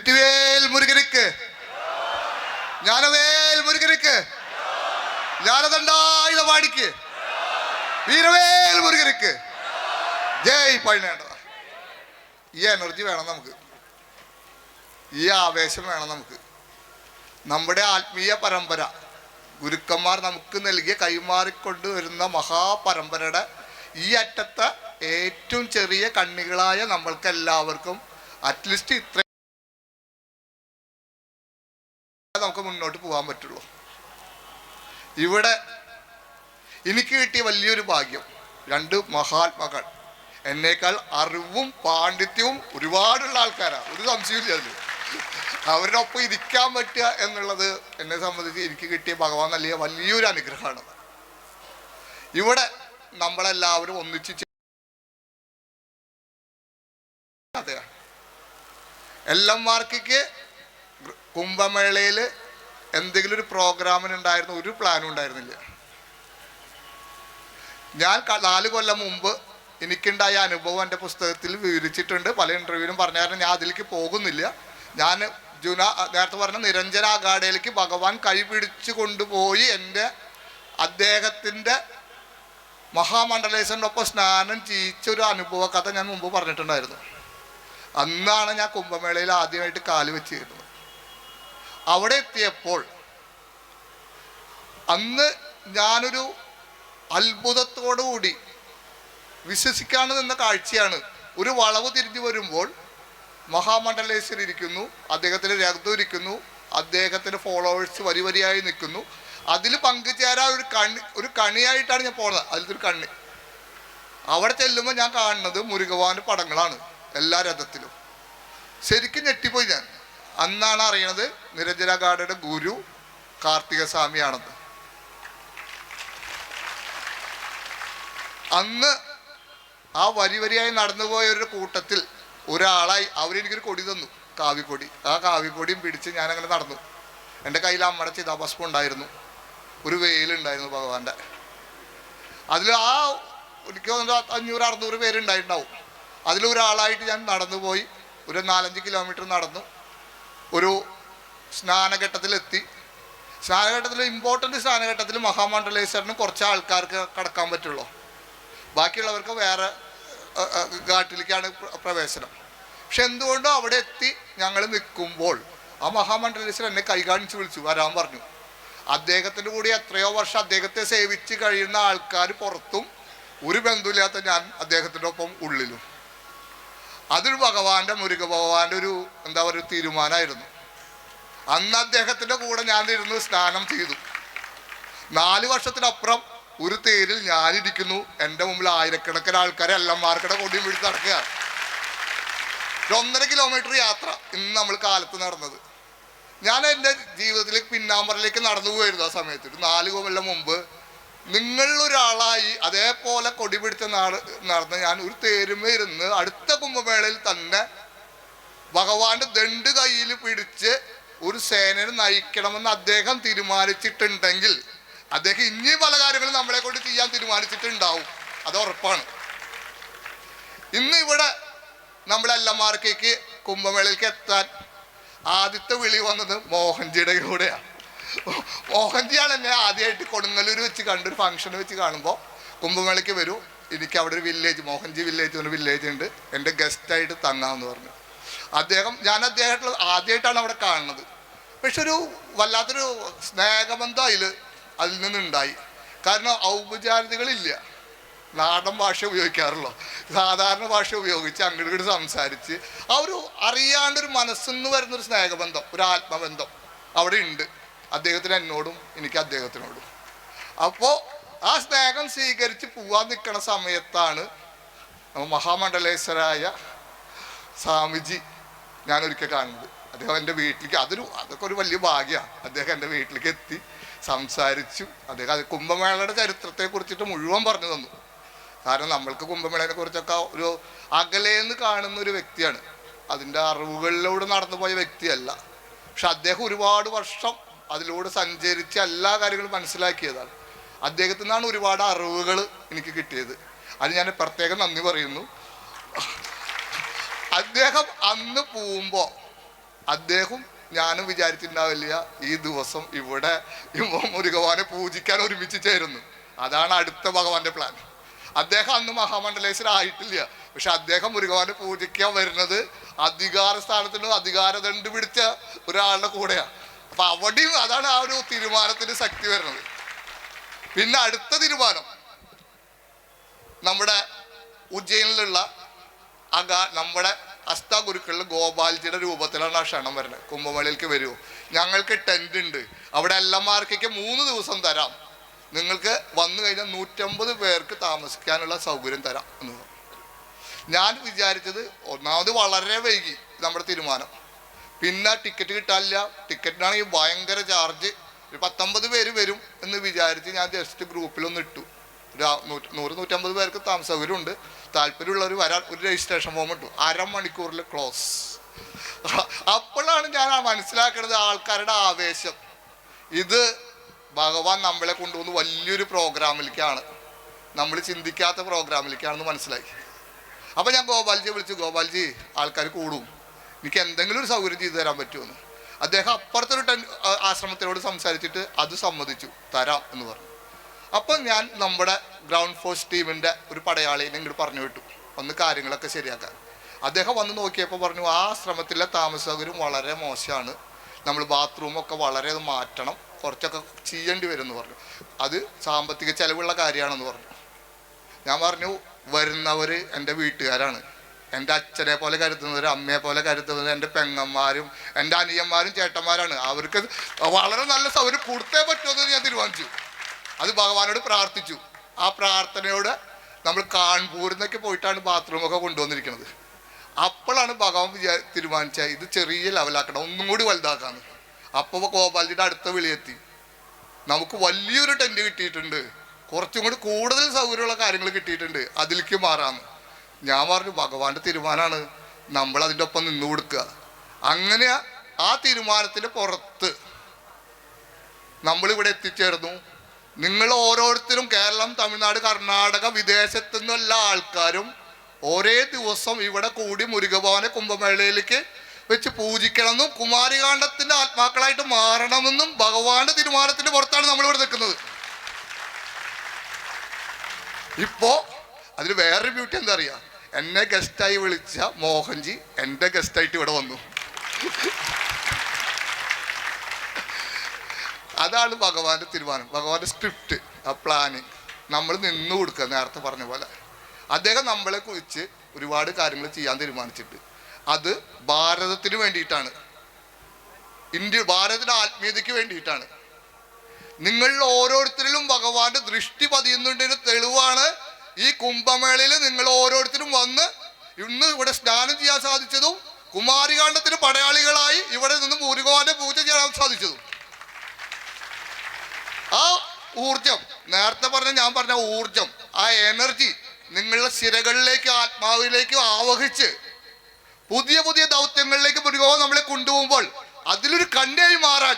വെട്ടിവേൽ മുരുകനുക്ക്, ജ്ഞാനവേൽ മുരുകനുക്ക്, ജ്ഞാനദണ്ഡായുധപാണിക്ക്, വീരവേൽ മുരുകനുക്ക് ജയ്. പഴനേണ്ടതാ. ഈ എനർജി വേണം നമുക്ക്, ഈ ആവേശം വേണം നമുക്ക്. നമ്മുടെ ആത്മീയ പരമ്പര ഗുരുക്കന്മാർ നമുക്ക് നൽകിയ കൈമാറിക്കൊണ്ട് വരുന്ന മഹാപരമ്പരയുടെ ഈ അറ്റത്തെ ഏറ്റവും ചെറിയ കണ്ണികളായ നമ്മൾക്ക് എല്ലാവർക്കും അറ്റ്ലീസ്റ്റ് ഇത്ര നമുക്ക് മുന്നോട്ട് പോകാൻ പറ്റുള്ളൂ. ഇവിടെ എനിക്ക് കിട്ടിയ വലിയൊരു ഭാഗ്യം, രണ്ട് മഹാത്മാക്കൾ എന്നേക്കാൾ അറിവും പാണ്ഡിത്യവും ഒരുപാടുള്ള ആൾക്കാരാണ്, ഒരു സംശയമില്ല അതിൽ. അവരുടെ ഒപ്പം ഇരിക്കാൻ പറ്റുക എന്നുള്ളത് എന്നെ സംബന്ധിച്ച് എനിക്ക് കിട്ടിയ ഭഗവാൻ നൽകിയ വലിയൊരു അനുഗ്രഹമാണ്. ഇവിടെ നമ്മളെല്ലാവരും ഒന്നിച്ച് എല്ലമാർക്കിക്ക് കുംഭമേളയിൽ എന്തെങ്കിലും ഒരു പ്രോഗ്രാമിനുണ്ടായിരുന്ന ഒരു പ്ലാനും ഉണ്ടായിരുന്നില്ല. ഞാൻ 4 കൊല്ലം മുമ്പ് എനിക്കുണ്ടായ അനുഭവം എൻ്റെ പുസ്തകത്തിൽ വിവരിച്ചിട്ടുണ്ട്, പല ഇൻ്റർവ്യൂവിലും പറഞ്ഞ കാരണം ഞാൻ അതിലേക്ക് പോകുന്നില്ല. ഞാൻ നേരത്തെ പറഞ്ഞ നിരഞ്ജന അഖാഡയിലേക്ക് ഭഗവാൻ കൈപിടിച്ചു കൊണ്ടുപോയി അദ്ദേഹത്തിൻ്റെ മഹാമണ്ഡലേശ്വരൻ്റെ ഒപ്പം സ്നാനം ചെയ്യിച്ചൊരു അനുഭവ കഥ ഞാൻ മുമ്പ് പറഞ്ഞിട്ടുണ്ടായിരുന്നു. അന്നാണ് ഞാൻ കുംഭമേളയിൽ ആദ്യമായിട്ട് കാല് വെച്ചിരുന്നത്. അവിടെ എത്തിയപ്പോൾ അന്ന് ഞാനൊരു അത്ഭുതത്തോടുകൂടി വിശ്വസിക്കാതെ നിന്ന കാഴ്ചയാണ്. ഒരു വളവ് തിരിഞ്ഞു വരുമ്പോൾ മഹാമണ്ഡലേശ്വരൻ ഇരിക്കുന്നു, അദ്ദേഹത്തിൻ്റെ രഥം ഇരിക്കുന്നു, അദ്ദേഹത്തിൻ്റെ ഫോളോവേഴ്സ് വരി വരിയായി നിൽക്കുന്നു. അതിൽ പങ്കുചേരാൻ ഒരു കണിയായിട്ടാണ് ഞാൻ പോകുന്നത്. അതിലൊരു കണ്ണി അവിടെ ചെല്ലുമ്പോൾ ഞാൻ കാണുന്നത് മുരുകവാൻ്റെ പടങ്ങളാണ് എല്ലാ രഥത്തിലും. ശരിക്കും ഞെട്ടിപ്പോയി ഞാൻ. അന്നാണ് അറിയണത് നിരഞ്ജന അഖാഡയുടെ ഗുരു കാർത്തികസ്വാമിയാണെന്ന്. അന്ന് ആ വരി വരിയായി നടന്നുപോയൊരു കൂട്ടത്തിൽ ഒരാളായി അവരെനിക്കൊരു കൊടി തന്നു, കാവിക്കൊടി. ആ കാവിക്കൊടിയും പിടിച്ച് ഞാനങ്ങനെ നടന്നു. എൻ്റെ കയ്യിൽ അമ്മയുടെ ചിതാഭസ്മം ഉണ്ടായിരുന്നു, ഒരു വെയിലുണ്ടായിരുന്നു ഭഗവാന്റെ. അതിൽ എനിക്ക് 500-600 പേരുണ്ടായിട്ടുണ്ടാവും. അതിലൊരാളായിട്ട് ഞാൻ നടന്നു പോയി. ഒരു 4-5 കിലോമീറ്റർ നടന്നു. ഒരു സ്നാനഘട്ടത്തിലെത്തി. സ്നാനഘട്ടത്തിൽ ഇമ്പോർട്ടൻ്റ് സ്നാനഘട്ടത്തിൽ മഹാമണ്ഡലേശ്വരന് കുറച്ച് ആൾക്കാർക്ക് കടക്കാൻ പറ്റുള്ളൂ, ബാക്കിയുള്ളവർക്ക് വേറെ ഘാട്ടിലേക്കാണ് പ്രവേശനം. പക്ഷെ എന്തുകൊണ്ടോ അവിടെ എത്തി ഞങ്ങൾ നിൽക്കുമ്പോൾ ആ മഹാമണ്ഡലേശ്വരൻ എന്നെ കൈ കാണിച്ച് വിളിച്ചു, വരാൻ പറഞ്ഞു. അദ്ദേഹത്തിൻ്റെ കൂടി എത്രയോ വർഷം അദ്ദേഹത്തെ സേവിച്ച് കഴിയുന്ന ആൾക്കാർ പുറത്തും, ഒരു ബന്ധുമില്ലാത്ത ഞാൻ അദ്ദേഹത്തിൻ്റെ ഒപ്പം ഉള്ളിലും. അതൊരു മുരുക ഭഗവാന്റെ ഒരു തീരുമാനമായിരുന്നു. അന്ന് അദ്ദേഹത്തിൻ്റെ കൂടെ ഞാൻ ഇരുന്ന് സ്നാനം ചെയ്തു. 4 വർഷത്തിനപ്പുറം ഒരു തേരിൽ ഞാനിരിക്കുന്നു, എൻ്റെ മുമ്പിൽ ആയിരക്കണക്കിന് ആൾക്കാരെ എല്ലമാർക്കടെ കൊടിയും പിടിച്ച് നടക്കുകയാണ്. 1.5 കിലോമീറ്റർ യാത്ര ഇന്ന് നമ്മൾ കാലത്ത് നടന്നത്. ഞാൻ എൻ്റെ ജീവിതത്തിലേക്ക് പിന്നാമ്പറിലേക്ക് നടന്നു പോയിരുന്നു. ആ സമയത്ത് ഒരു 4 കൊല്ലം മുമ്പ് നിങ്ങളൊരാളായി അതേപോലെ കൊടി പിടിച്ച നടന്ന് ഞാൻ ഒരു തേരുമേ ഇരുന്ന് അടുത്ത കുംഭമേളയിൽ തന്നെ ഭഗവാന്റെ ദണ്ട് കയ്യിൽ പിടിച്ച് ഒരു സേനയെ നയിക്കണമെന്ന് അദ്ദേഹം തീരുമാനിച്ചിട്ടുണ്ടെങ്കിൽ അദ്ദേഹം ഇനി പല കാര്യങ്ങളും നമ്മളെ കൊണ്ട് ചെയ്യാൻ തീരുമാനിച്ചിട്ടുണ്ടാവും, അത് ഉറപ്പാണ്. ഇന്ന് ഇവിടെ നമ്മളെല്ലമാർക്കേക്ക് കുംഭമേളയിലേക്ക് എത്താൻ ആദ്യത്തെ വിളി വന്നത് മോഹൻജിയുടെ കൂടെയാണ്. മോഹൻജിയാണ് എന്നെ ആദ്യമായിട്ട് കൊടുങ്ങല്ലൂർ വെച്ച് കണ്ടൊരു ഫംഗ്ഷന് വെച്ച് കാണുമ്പോൾ കുംഭമേളയ്ക്ക് വരൂ, എനിക്ക് അവിടെ ഒരു വില്ലേജ്, മോഹൻജി വില്ലേജ് ഒരു വില്ലേജ് ഉണ്ട്, എൻ്റെ ഗസ്റ്റായിട്ട് തങ്ങാമെന്ന് പറഞ്ഞു. ഞാൻ അദ്ദേഹത്തെ ആദ്യമായിട്ടാണ് അവിടെ കാണുന്നത്. പക്ഷെ ഒരു വല്ലാത്തൊരു സ്നേഹബന്ധം അതിൽ നിന്നുണ്ടായി. കാരണം ഔപചാരികതകളില്ല, നാടൻ ഭാഷ ഉപയോഗിക്കാറുള്ളൂ, സാധാരണ ഭാഷ ഉപയോഗിച്ച് അങ്ങോട്ട് സംസാരിച്ച് ആ ഒരു അറിയാണ്ടൊരു മനസ്സിന്ന് വരുന്നൊരു സ്നേഹബന്ധം, ഒരു ആത്മബന്ധം അവിടെ ഉണ്ട്, അദ്ദേഹത്തിന് എന്നോടും എനിക്ക് അദ്ദേഹത്തിനോടും. അപ്പോൾ ആ സ്നേഹം സ്വീകരിച്ച് പോവാൻ നിൽക്കുന്ന സമയത്താണ് മഹാമണ്ഡലേശ്വരായ സ്വാമിജി ഞാനൊരിക്കൽ കാണുന്നത്. അദ്ദേഹം എൻ്റെ വീട്ടിലേക്ക്, അതൊക്കെ ഒരു വലിയ ഭാഗ്യമാണ്. അദ്ദേഹം എൻ്റെ വീട്ടിലേക്ക് എത്തി, സംസാരിച്ചു. അദ്ദേഹം കുംഭമേളയുടെ ചരിത്രത്തെ കുറിച്ചിട്ട് മുഴുവൻ പറഞ്ഞു തന്നു. കാരണം നമ്മൾക്ക് കുംഭമേളയെ കുറിച്ചൊക്കെ ഒരു അകലേന്ന് കാണുന്ന ഒരു വ്യക്തിയാണ്, അതിൻ്റെ അറിവുകളിലൂടെ നടന്നു പോയ വ്യക്തിയല്ല. പക്ഷെ അദ്ദേഹം ഒരുപാട് വർഷം അതിലൂടെ സഞ്ചരിച്ച് എല്ലാ കാര്യങ്ങളും മനസ്സിലാക്കിയതാണ്. അദ്ദേഹത്തിൽ നിന്നാണ് ഒരുപാട് അറിവുകൾ എനിക്ക് കിട്ടിയത്. അത് ഞാൻ പ്രത്യേകം നന്ദി പറയുന്നു. അദ്ദേഹം അന്ന് പോകുമ്പോൾ അദ്ദേഹം ഞാനും വിചാരിച്ചിട്ടുണ്ടാവില്ല ഈ ദിവസം ഇവിടെ മുരുകവാനെ പൂജിക്കാൻ ഒരുമിച്ച് ചേരുന്നു. അതാണ് അടുത്ത ഭഗവാന്റെ പ്ലാൻ. അദ്ദേഹം അന്ന് മഹാമണ്ഡലേശ്വരായിട്ടില്ല, പക്ഷെ അദ്ദേഹം മുരുകവാനെ പൂജിക്കാൻ വരുന്നത് അധികാര സ്ഥാനത്തിന് അധികാരദണ്ഡ് പിടിച്ച ഒരാളുടെ കൂടെയാണ്. അപ്പൊ അവിടെയും അതാണ് ആ ഒരു തീരുമാനത്തിന് ശക്തി വരുന്നത്. പിന്നെ അടുത്ത തീരുമാനം നമ്മുടെ ഉജ്ജയിനിലുള്ള നമ്മുടെ അഷ്ടാഗുരുക്കളിൽ ഗോപാൽജിയുടെ രൂപത്തിലാണ് ആ ക്ഷണം വരുന്നത്. കുംഭമേളയിലേക്ക് വരുമോ, ഞങ്ങൾക്ക് ടെന്റ് ഉണ്ട്, അവിടെ എല്ലമാർക്കൊക്കെ 3 ദിവസം തരാം, നിങ്ങൾക്ക് വന്നു കഴിഞ്ഞാൽ 150 പേർക്ക് താമസിക്കാനുള്ള സൗകര്യം തരാം എന്ന് പറഞ്ഞു. ഞാൻ വിചാരിച്ചത് ഒന്നാമത് വളരെ വൈകി നമ്മുടെ തീരുമാനം, പിന്നെ ടിക്കറ്റ് കിട്ടാനില്ല, ടിക്കറ്റിനാണെങ്കിൽ ഭയങ്കര ചാർജ്, ഒരു 19 പേര് വരും എന്ന് വിചാരിച്ച് ഞാൻ ജസ്റ്റ് ഗ്രൂപ്പിലൊന്ന് ഇട്ടു. 100-150 പേർക്ക് താമസ സൗകര്യമുണ്ട്, താല്പര്യമുള്ളവർ വരാൻ ഒരു രജിസ്ട്രേഷൻ ഫോം ഇട്ടു. അരമണിക്കൂറിൽ ക്ലോസ്. അപ്പോഴാണ് ഞാൻ മനസ്സിലാക്കുന്നത് ആൾക്കാരുടെ ആവേശം. ഇത് ഭഗവാൻ നമ്മളെ കൊണ്ടുവന്ന് വലിയൊരു പ്രോഗ്രാമിലേക്കാണ്, നമ്മൾ ചിന്തിക്കാത്ത പ്രോഗ്രാമിലേക്കാണെന്ന് മനസ്സിലായി. അപ്പം ഞാൻ ഗോപാൽജിയെ വിളിച്ചു, ഗോപാൽജി ആൾക്കാർ കൂടും, എനിക്ക് എന്തെങ്കിലും ഒരു സൗകര്യം ചെയ്തു തരാൻ പറ്റുമെന്ന്. അദ്ദേഹം അപ്പുറത്തൊരു ആശ്രമത്തിനോട് സംസാരിച്ചിട്ട് അത് സമ്മതിച്ചു, തരാം എന്ന് പറഞ്ഞു. അപ്പം ഞാൻ നമ്മുടെ ഗ്രൗണ്ട് ഫോഴ്സ് ടീമിൻ്റെ ഒരു പടയാളിനെ ഇങ്ങോട്ട് പറഞ്ഞു വിട്ടു, ഒന്ന് കാര്യങ്ങളൊക്കെ ശരിയാക്കാൻ. അദ്ദേഹം വന്ന് നോക്കിയപ്പോൾ പറഞ്ഞു, ആ ആശ്രമത്തിലെ താമസ സൗകര്യം വളരെ മോശമാണ്, നമ്മൾ ബാത്റൂമൊക്കെ വളരെ മാറ്റണം, കുറച്ചൊക്കെ ചെയ്യേണ്ടി വരും എന്ന് പറഞ്ഞു. അത് സാമ്പത്തിക ചെലവുള്ള കാര്യമാണെന്ന് പറഞ്ഞു. ഞാൻ പറഞ്ഞു, വരുന്നവർ എൻ്റെ വീട്ടുകാരാണ്, എൻ്റെ അച്ഛനെ പോലെ കരുതുന്നവർ, അമ്മയെ പോലെ കരുതുന്നവർ എൻ്റെ പെങ്ങന്മാരും എൻ്റെ അനിയന്മാരും ചേട്ടന്മാരാണ്, അവർക്ക് വളരെ നല്ല സൗകര്യം കൊടുത്തേ പറ്റുമെന്ന് ഞാൻ തീരുമാനിച്ചു. അത് ഭഗവാനോട് പ്രാർത്ഥിച്ചു. ആ പ്രാർത്ഥനയോട് നമ്മൾ കാൺപൂരിൽ നിന്നൊക്കെ പോയിട്ടാണ് ബാത്റൂമൊക്കെ കൊണ്ടുവന്നിരിക്കുന്നത്. അപ്പോഴാണ് ഭഗവാൻ തീരുമാനിച്ചത് ഇത് ചെറിയ ലെവലാക്കണം, ഒന്നും കൂടി വലുതാക്കാന്ന്. അപ്പോൾ ഗോപാൽജിയുടെ അടുത്ത വിളിയെത്തി, നമുക്ക് വലിയൊരു ടെൻറ്റ് കിട്ടിയിട്ടുണ്ട്, കുറച്ചും കൂടി കൂടുതൽ സൗകര്യമുള്ള കാര്യങ്ങൾ കിട്ടിയിട്ടുണ്ട്, അതിലേക്ക് മാറാമെന്ന്. ഞാൻ പറഞ്ഞു, ഭഗവാന്റെ തീരുമാനമാണ്, നമ്മൾ അതിൻ്റെ ഒപ്പം നിന്നു കൊടുക്കുക. അങ്ങനെ ആ തീരുമാനത്തിന് പുറത്ത് നമ്മളിവിടെ എത്തിച്ചേർന്നു. നിങ്ങൾ ഓരോരുത്തരും കേരളം, തമിഴ്നാട്, കർണാടക, വിദേശത്തു നിന്നുള്ള ആൾക്കാരും ഒരേ ദിവസം ഇവിടെ കൂടി മുരുകഭവനെ കുംഭമേളയിലേക്ക് വെച്ച് പൂജിക്കണമെന്നും കുമാരികാണ്ഡത്തിന്റെ ആത്മാക്കളായിട്ട് മാറണമെന്നും ഭഗവാന്റെ തീരുമാനത്തിന്റെ പുറത്താണ് നമ്മളിവിടെ നിൽക്കുന്നത്. ഇപ്പോ അതിൽ വേറൊരു ബ്യൂട്ടി എന്താ അറിയാം, എന്നെ ഗസ്റ്റായി വിളിച്ച മോഹൻജി എൻ്റെ ഗസ്റ്റായിട്ട് ഇവിടെ വന്നു. അതാണ് ഭഗവാന്റെ തീരുമാനം, ഭഗവാന്റെ സ്ക്രിപ്റ്റ്, ആ പ്ലാനിങ് നമ്മൾ നിന്ന് കൊടുക്കുക. നേരത്തെ പറഞ്ഞ പോലെ അദ്ദേഹം നമ്മളെ കുറിച്ച് ഒരുപാട് കാര്യങ്ങൾ ചെയ്യാൻ തീരുമാനിച്ചിട്ട് അത് ഭാരതത്തിന് വേണ്ടിയിട്ടാണ്, ഭാരതത്തിന്റെ ആത്മീയതയ്ക്ക് വേണ്ടിയിട്ടാണ്. നിങ്ങളിൽ ഓരോരുത്തരിലും ഭഗവാന്റെ ദൃഷ്ടി പതിയുന്നുണ്ടതിന് തെളിവാണ് ഈ കുംഭമേളയിൽ നിങ്ങൾ ഓരോരുത്തരും വന്ന് ഇന്ന് ഇവിടെ സ്നാനം ചെയ്യാൻ സാധിച്ചതും കുമാരികാണ്ഡത്തിന് പടയാളികളായി ഇവിടെ നിന്ന് മുരുകന്റെ പൂജ ചെയ്യാൻ സാധിച്ചതും. ആ ഊർജം, നേരത്തെ ഞാൻ പറഞ്ഞ ഊർജം, ആ എനർജി നിങ്ങളുടെ ശിരകളിലേക്ക്, ആത്മാവിലേക്ക് ആവഹിച്ച് പുതിയ പുതിയ ദൗത്യങ്ങളിലേക്ക് മുരുകൻ നമ്മളെ കൊണ്ടുപോകുമ്പോൾ അതിലൊരു കണ്ണിയായി മാറാൻ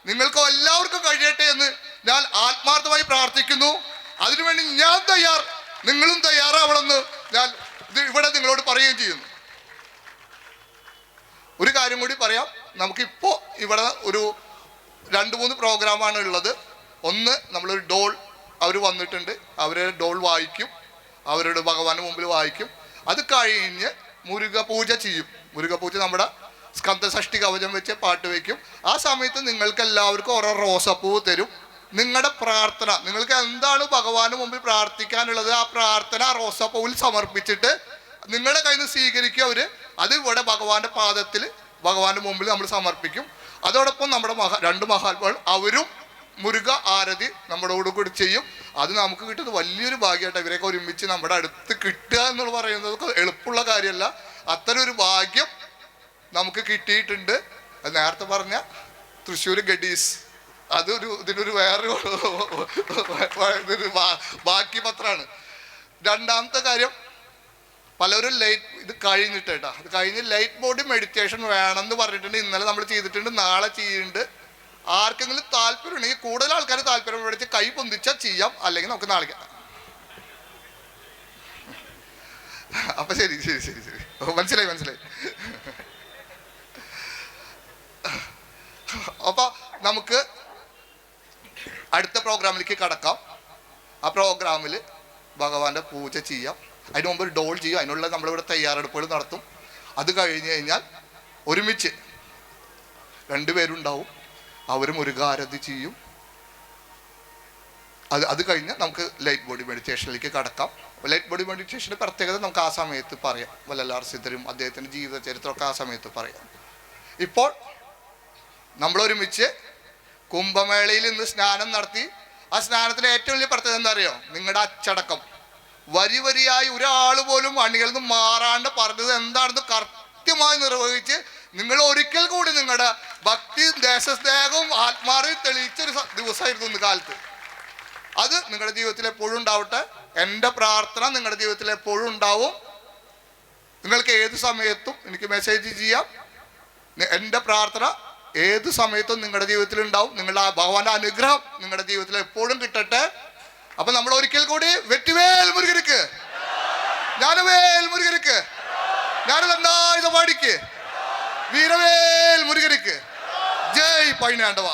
നിങ്ങൾക്ക് എല്ലാവർക്കും കഴിയട്ടെ എന്ന് ഞാൻ ആത്മാർത്ഥമായി പ്രാർത്ഥിക്കുന്നു. അതിനുവേണ്ടി ഞാൻ തയ്യാർ, നിങ്ങളും തയ്യാറാവണമെന്ന് ഞാൻ ഇവിടെ നിങ്ങളോട് പറയുകയും ചെയ്യുന്നു. ഒരു കാര്യം കൂടി പറയാം, നമുക്കിപ്പോൾ ഇവിടെ ഒരു 2-3 പ്രോഗ്രാമാണ് ഉള്ളത്. ഒന്ന്, നമ്മളൊരു ഡോൾ, അവർ വന്നിട്ടുണ്ട്, അവരുടെ ഡോൾ വായിക്കും, അവരുടെ ഭഗവാന്റെ മുമ്പിൽ വായിക്കും. അത് കഴിഞ്ഞ് മുരുകപൂജ ചെയ്യും. മുരുകപൂജ നമ്മുടെ സ്കന്ദഷഷ്ടി കവചം വെച്ച് പാട്ട് വയ്ക്കും. ആ സമയത്ത് നിങ്ങൾക്ക് എല്ലാവർക്കും ഓരോ റോസപ്പൂവ് തരും. നിങ്ങളുടെ പ്രാർത്ഥന, നിങ്ങൾക്ക് എന്താണ് ഭഗവാന് മുമ്പിൽ പ്രാർത്ഥിക്കാനുള്ളത്, ആ പ്രാർത്ഥന ആ റോസാപ്പൂവിൽ സമർപ്പിച്ചിട്ട് നിങ്ങളുടെ കയ്യിൽ നിന്ന് സ്വീകരിക്കും അവർ. അത് ഇവിടെ ഭഗവാന്റെ പാദത്തിൽ, ഭഗവാന്റെ മുമ്പിൽ നമ്മൾ സമർപ്പിക്കും. അതോടൊപ്പം നമ്മുടെ 2 മഹാത്മാക്കൾ അവരും മുരുക ആരതി നമ്മളോട് കൂടി ചെയ്യും. അത് നമുക്ക് കിട്ടുന്നത് വലിയൊരു ഭാഗ്യമായിട്ട്. ഇവരെയൊക്കെ ഒരുമിച്ച് നമ്മുടെ അടുത്ത് കിട്ടുക എന്ന് പറയുന്നത് എളുപ്പമുള്ള കാര്യമല്ല. അത്തരം ഒരു ഭാഗ്യം നമുക്ക് കിട്ടിയിട്ടുണ്ട്. നേരത്തെ പറഞ്ഞ തൃശ്ശൂർ ഗഡീസ്, അതൊരു ഇതിനൊരു വേറൊരു ബാക്കി പത്രമാണ്. രണ്ടാമത്തെ കാര്യം, പലരും ഇത് കഴിഞ്ഞിട്ട് കേട്ടോ, അത് കഴിഞ്ഞ് ലൈറ്റ് ബോഡി മെഡിറ്റേഷൻ വേണമെന്ന് പറഞ്ഞിട്ടുണ്ട്. ഇന്നലെ നമ്മൾ ചെയ്തിട്ടുണ്ട്, നാളെ ചെയ്യുന്നുണ്ട്. ആർക്കെങ്കിലും താല്പര്യം ഉണ്ടെങ്കിൽ, കൂടുതൽ ആൾക്കാർ താല്പര്യം മേടിച്ച് കൈ പൊന്തിച്ചാൽ ചെയ്യാം, അല്ലെങ്കിൽ നമുക്ക് നാളെ. അപ്പൊ ശരി ശരി ശരി ശരി മനസ്സിലായി. അപ്പോൾ നമുക്ക് അടുത്ത പ്രോഗ്രാമിലേക്ക് കടക്കാം. ആ പ്രോഗ്രാമിൽ ഭഗവാന്റെ പൂജ ചെയ്യാം. അതിന് മുമ്പ് ഒരു ഡോൾ ചെയ്യും. അതിനുള്ള നമ്മളിവിടെ തയ്യാറെടുപ്പുകൾ നടത്തും. അത് കഴിഞ്ഞ് കഴിഞ്ഞാൽ ഒരുമിച്ച് രണ്ടുപേരുണ്ടാവും. അവർ മുരുകാരതി ചെയ്യും. അത് കഴിഞ്ഞ് നമുക്ക് ലൈറ്റ് ബോഡി മെഡിറ്റേഷനിലേക്ക് കടക്കാം. ലൈറ്റ് ബോഡി മെഡിറ്റേഷൻ്റെ പ്രത്യേകത നമുക്ക് ആ സമയത്ത് പറയാം. വല്ലലാർ സിദ്ധരും അദ്ദേഹത്തിൻ്റെ ജീവിത ചരിത്രമൊക്കെ ആ സമയത്ത് പറയാം. ഇപ്പോൾ നമ്മളൊരുമിച്ച് കുംഭമേളയിൽ ഇന്ന് സ്നാനം നടത്തി. ആ സ്നാനത്തിൻ്റെ ഏറ്റവും വലിയ പ്രത്യേകത എന്താ അറിയോ? നിങ്ങളുടെ അച്ചടക്കം. വരിയായി ഒരാൾ പോലും അണികളിൽ നിന്ന് മാറാണ്ട് പറഞ്ഞത് എന്താണെന്ന് കൃത്യമായി നിർവഹിച്ച് നിങ്ങൾ ഒരിക്കൽ കൂടി നിങ്ങളുടെ ഭക്തി ദേശസ്നേഹവും ആത്മാർത്ഥതയും തെളിയിച്ചൊരു ദിവസമായിരുന്നു ഇന്ന് കാലത്ത്. അത് നിങ്ങളുടെ ജീവിതത്തിൽ എപ്പോഴും ഉണ്ടാവട്ടെ. എൻ്റെ പ്രാർത്ഥന നിങ്ങളുടെ ജീവിതത്തിൽ എപ്പോഴും ഉണ്ടാവും. നിങ്ങൾക്ക് ഏത് സമയത്തും എനിക്ക് മെസ്സേജ് ചെയ്യാം. എൻ്റെ പ്രാർത്ഥന ഏത് സമയത്തും നിങ്ങളുടെ ജീവിതത്തിൽ ഉണ്ടാവും. നിങ്ങളുടെ ഭഗവാന്റെ അനുഗ്രഹം നിങ്ങളുടെ ജീവിതത്തിൽ എപ്പോഴും കിട്ടട്ടെ. അപ്പൊ നമ്മൾ ഒരിക്കൽ കൂടി വെറ്റിവേൽ മുരുകർക്ക്, ജ്ഞാനവേൽ മുരുകർക്ക്, ജ്ഞാനദണ്ഡായുധപാടിക്ക്, വീരവേൽ മുരുകർക്ക്, ജയ് പൈനാണ്ടവ.